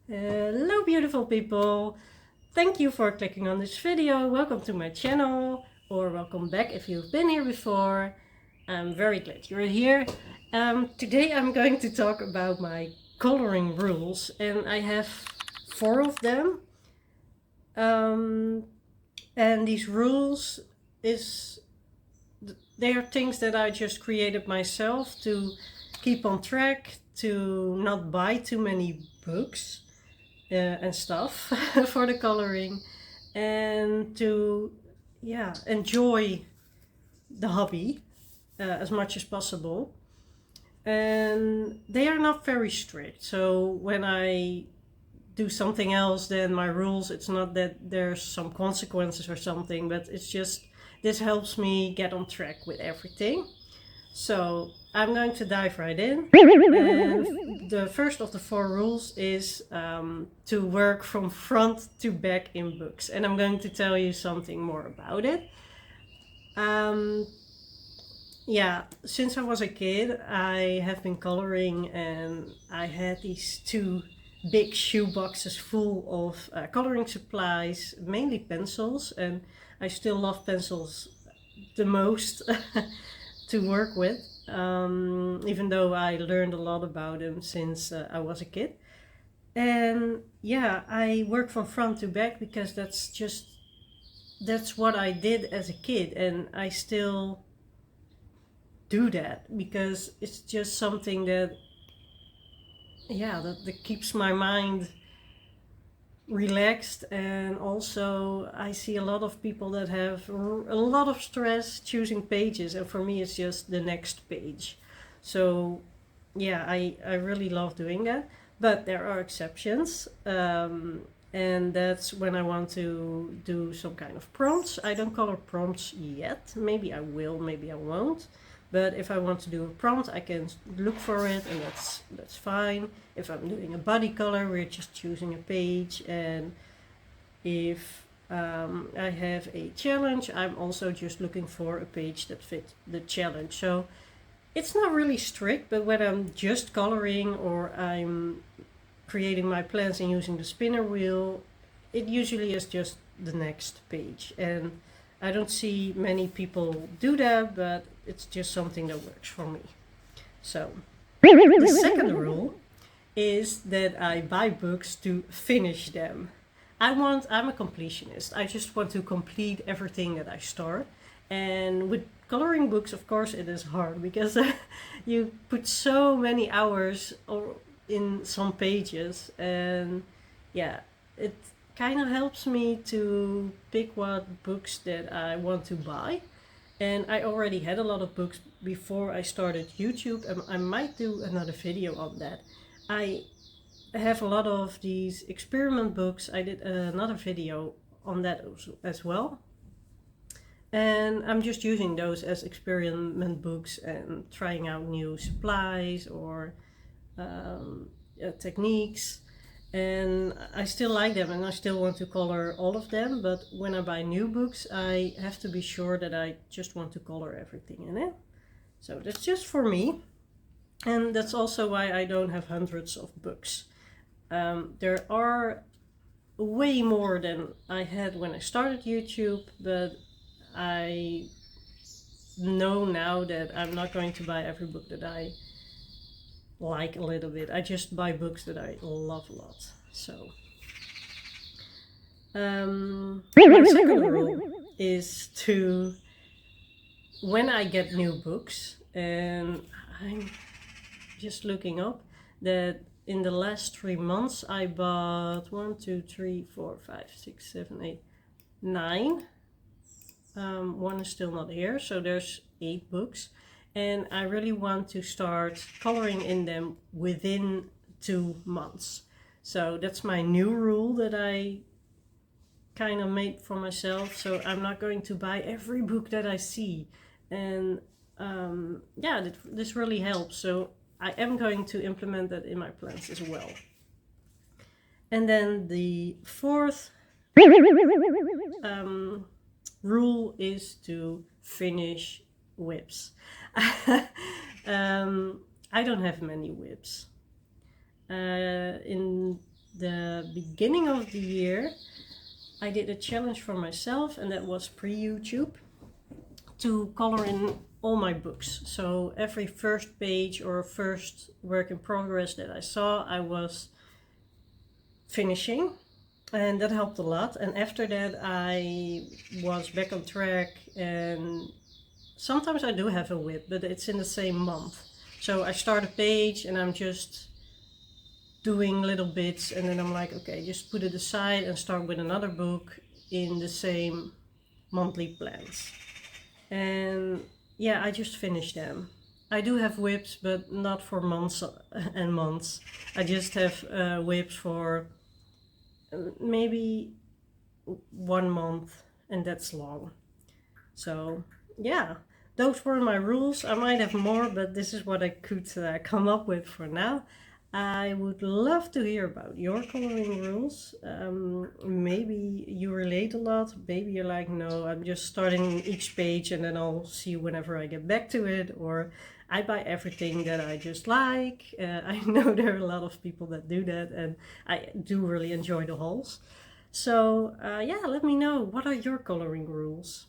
Hello beautiful people, thank you for clicking on this video. Welcome to my channel, or welcome back if you've been here before. I'm very glad you're here. Today I'm going to talk about my coloring rules, and I have 4 of them. And these rules they are things that I just created myself to keep on track, to not buy too many books and stuff for the coloring, and to enjoy the hobby as much as possible. And they are not very strict, so when I do something else than my rules, it's not that there's some consequences or something, but it's just this helps me get on track with everything. So I'm going to dive right in. And the first of the 4 rules is to work from front to back in books. And I'm going to tell you something more about it. Since I was a kid, I have been coloring, and I had these 2 big shoe boxes full of coloring supplies, mainly pencils, and I still love pencils the most to work with, even though I learned a lot about them since I was a kid. And yeah, I work from front to back because that's what I did as a kid, and I still do that because it's just something that that keeps my mind relaxed. And also I see a lot of people that have a lot of stress choosing pages, and for me it's just the next page. So yeah, I really love doing that, but there are exceptions. And that's when I want to do some kind of prompts. I don't color prompts yet. Maybe I will, maybe I won't. But if I want to do a prompt, I can look for it, and that's fine. If I'm doing a body color, we're just choosing a page. And if I have a challenge, I'm also just looking for a page that fits the challenge. So it's not really strict, but when I'm just coloring or I'm creating my plans and using the spinner wheel, it usually is just the next page. And I don't see many people do that, but it's just something that works for me. So the second rule is that I buy books to finish them. I'm a completionist. I just want to complete everything that I start. And with coloring books, of course, it is hard because you put so many hours in some pages, and yeah, it kind of helps me to pick what books that I want to buy. And I already had a lot of books before I started YouTube, and I might do another video on that. I have a lot of these experiment books. I did another video on that as well. And I'm just using those as experiment books and trying out new supplies or techniques. And I still like them, and I still want to color all of them. But when I buy new books, I have to be sure that I just want to color everything in it. So that's just for me. And that's also why I don't have hundreds of books. There are way more than I had when I started YouTube, but I know now that I'm not going to buy every book that I like a little bit. I just buy books that I love a lot. So my second rule is to, when I get new books, and I'm just looking up that in the last 3 months I bought 1, 2, 3, 4, 5, 6, 7, 8, 9. One is still not here, so there's 8 books. And I really want to start coloring in them within 2 months. So that's my new rule that I kind of made for myself. So I'm not going to buy every book that I see. And this really helps. So I am going to implement that in my plans as well. And then the fourth rule is to finish whips. I don't have many whips. In the beginning of the year, I did a challenge for myself, and that was pre-YouTube, to color in all my books. So every first page or first work in progress that I saw, I was finishing, and that helped a lot. And after that, I was back on track, and sometimes I do have a whip, but it's in the same month. So I start a page and I'm just doing little bits, and then I'm like, okay, just put it aside and start with another book in the same monthly plans. And yeah, I just finish them. I do have whips, but not for months and months. I just have whips for maybe 1 month, and that's long. So yeah, those were my rules. I might have more, but this is what I could come up with for now. I would love to hear about your coloring rules. Maybe you relate a lot. Maybe you're like, no, I'm just starting each page and then I'll see whenever I get back to it. Or I buy everything that I just like. I know there are a lot of people that do that, and I do really enjoy the hauls. So yeah, let me know, what are your coloring rules?